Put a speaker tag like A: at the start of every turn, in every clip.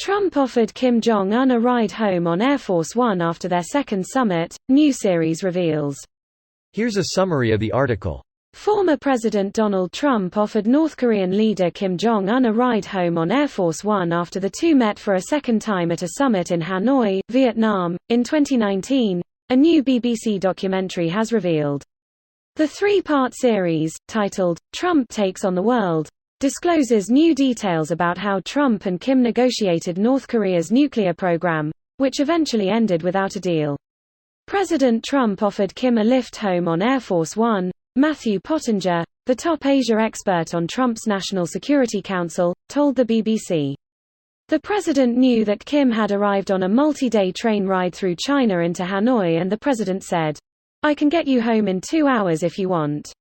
A: Trump offered Kim Jong Un a ride home on Air Force One after their second summit, new series reveals.
B: Here's a summary of the article.
A: Former President Donald Trump offered North Korean leader Kim Jong Un a ride home on Air Force One after the two met for a second time at a summit in Hanoi, Vietnam, in 2019, a new BBC documentary has revealed. The three-part series, titled, Trump Takes on the World, discloses new details about how Trump and Kim negotiated North Korea's nuclear program, which eventually ended without a deal. President Trump offered Kim a lift home on Air Force One. Matthew Pottinger, the top Asia expert on Trump's National Security Council, told the BBC. The president knew that Kim had arrived on a multi-day train ride through China into Hanoi, and the president said, "I can get you home in 2 hours if you want."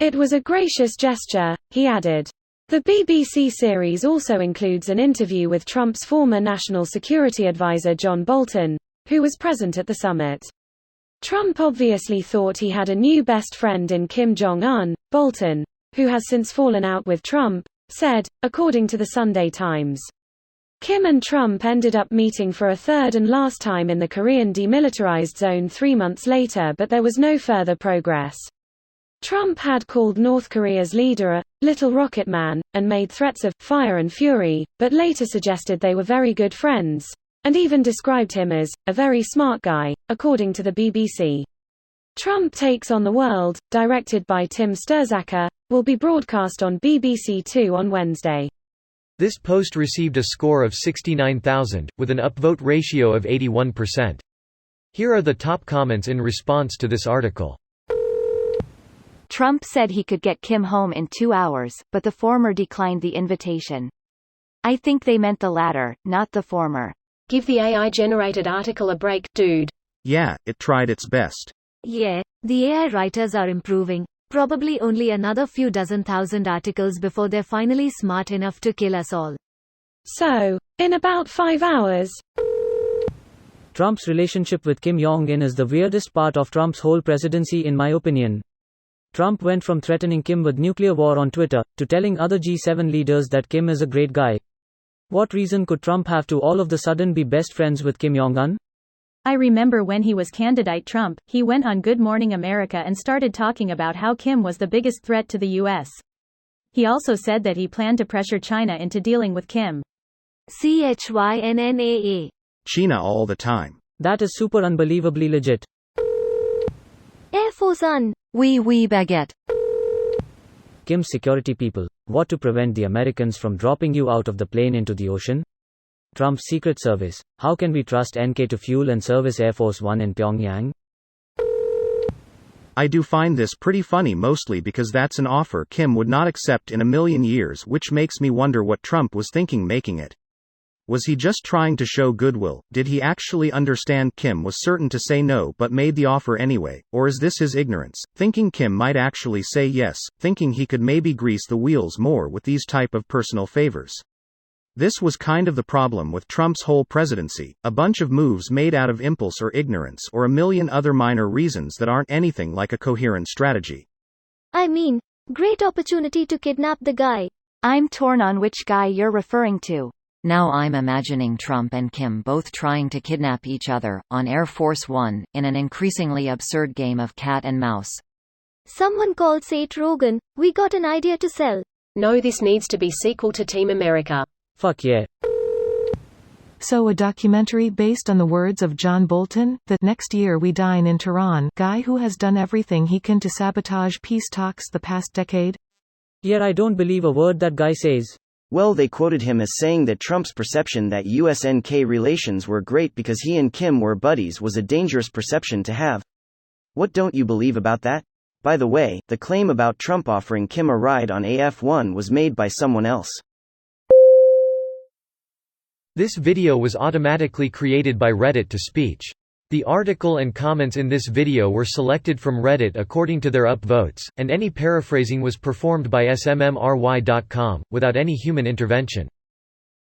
A: It was a gracious gesture, he added. The BBC series also includes an interview with Trump's former national security advisor John Bolton, who was present at the summit. Trump obviously thought he had a new best friend in Kim Jong Un, Bolton, who has since fallen out with Trump, said, according to the Sunday Times. Kim and Trump ended up meeting for a third and last time in the Korean demilitarized zone 3 months later, but there was no further progress. Trump had called North Korea's leader a "little rocket man," and made threats of "fire and fury," but later suggested they were very good friends, and even described him as a very smart guy, according to the BBC. Trump Takes on the World, directed by Tim Sturzaker, will be broadcast on BBC Two on Wednesday.
B: This post received a score of 69,000, with an upvote ratio of 81%. Here are the top comments in response to this article.
C: Trump said he could get Kim home in 2 hours, but the former declined the invitation. I think they meant the latter, not the former.
D: Give the AI-generated article a break, dude.
E: Yeah, it tried its best.
F: Yeah, the AI writers are improving. Probably only another few dozen thousand articles before they're finally smart enough to kill us all.
A: So, in about 5 hours.
G: Trump's relationship with Kim Jong Un is the weirdest part of Trump's whole presidency in my opinion. Trump went from threatening Kim with nuclear war on Twitter, to telling other G7 leaders that Kim is a great guy. What reason could Trump have to all of the sudden be best friends with Kim Jong Un?
H: I remember when he was candidate Trump, he went on Good Morning America and started talking about how Kim was the biggest threat to the U.S. He also said that he planned to pressure China into dealing with Kim.
F: CHYNNAA.
E: China all the time.
G: That is super unbelievably legit.
F: Air Force One.
C: Oui baguette.
G: Kim's security people, what to prevent the Americans from dropping you out of the plane into the ocean? Trump's Secret Service, how can we trust NK to fuel and service Air Force One in Pyongyang?
E: I do find this pretty funny, mostly because that's an offer Kim would not accept in a million years, which makes me wonder what Trump was thinking making it. Was he just trying to show goodwill? Did he actually understand Kim was certain to say no but made the offer anyway? Or is this his ignorance, thinking Kim might actually say yes, thinking he could maybe grease the wheels more with these type of personal favors? This was kind of the problem with Trump's whole presidency, a bunch of moves made out of impulse or ignorance or a million other minor reasons that aren't anything like a coherent strategy.
F: I mean, great opportunity to kidnap the guy.
C: I'm torn on which guy you're referring to.
I: Now I'm imagining Trump and Kim both trying to kidnap each other, on Air Force One, in an increasingly absurd game of cat and mouse.
F: Someone called Seth Rogen, we got an idea to sell.
D: No, this needs to be sequel to Team America.
G: Fuck yeah.
J: So a documentary based on the words of John Bolton, the "Next Year We Dine in Tehran" guy who has done everything he can to sabotage peace talks the past decade?
G: Yet I don't believe a word that guy says.
K: Well, they quoted him as saying that Trump's perception that US-NK relations were great because he and Kim were buddies was a dangerous perception to have. What don't you believe about that? By the way, the claim about Trump offering Kim a ride on AF-1 was made by someone else.
B: This video was automatically created by Reddit to speech. The article and comments in this video were selected from Reddit according to their upvotes, and any paraphrasing was performed by smmry.com, without any human intervention.